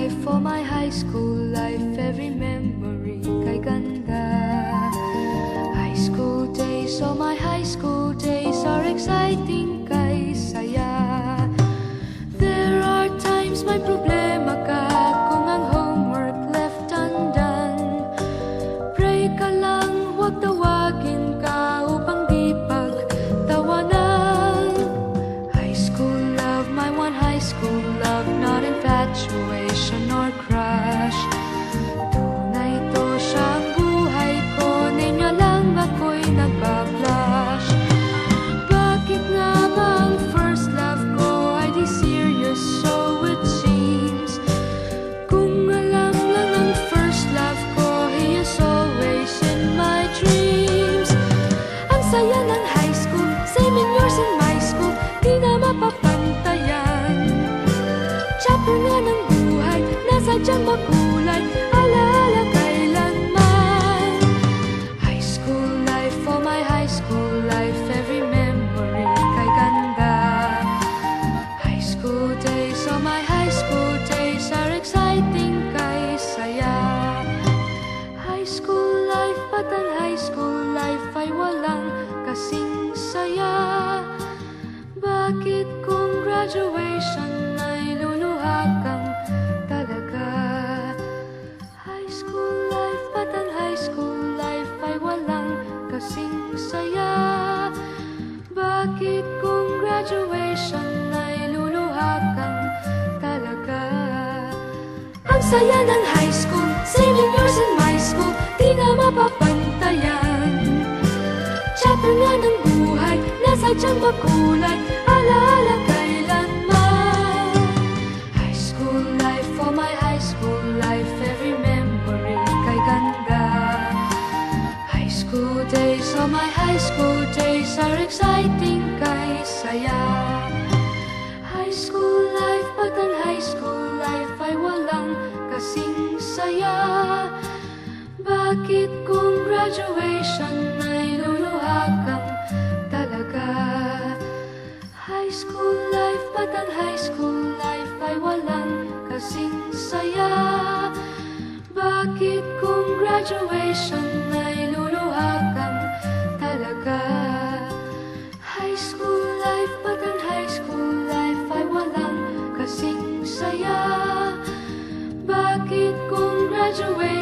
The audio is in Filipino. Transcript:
life, for my high school life, every memory kay ganda. High school days, oh my high school days are exciting kay saya. There are times may problema ka kung ang homework left undone. Pray ka lang, huwag tawagin ka upang di pagtawanan. High school love, my one high school love, not infatuation or crush. Tunay to siyang buhay ko, niya lang ako'y nagbablush. Bakit nga ba ang first love ko ay di serious, so it seems? Kung alam lang ang first love ko, he is always in my dreams. Ang saya ng high school, same in yours in my school, di na mapapantayan. Chapter nga ng buhay, nasadyang makulay, alaala kailanman. High school life, for my high school life, every memory kay ganda. High school days, oh my high school days are exciting kay saya. High school life, but ang high school life ay walang kasing saya. Bakit kung graduation ay luluha kang talaga? High school life, but ang high school life ay walang kasing saya. Bakit kung graduation ay luluha kang talaga? Ang saya ng high school, same in yours in my school, di na mapapantayan. Chapter nga ng buhay, nasadyang makulay, alaala kailanman. High school life, for my high school life, every memory kay ganda. High school days, oh my high school days are exciting kay saya. High school life, but ang high school life ay walang kasing saya. Bakit kung graduation ay luluha kang talaga? High school life, but ang high school life ay walang kasing saya. Bakit kung graduation ay luluha kang talaga? High school life, but ang high school life ay walang kasing saya. Bakit kung graduation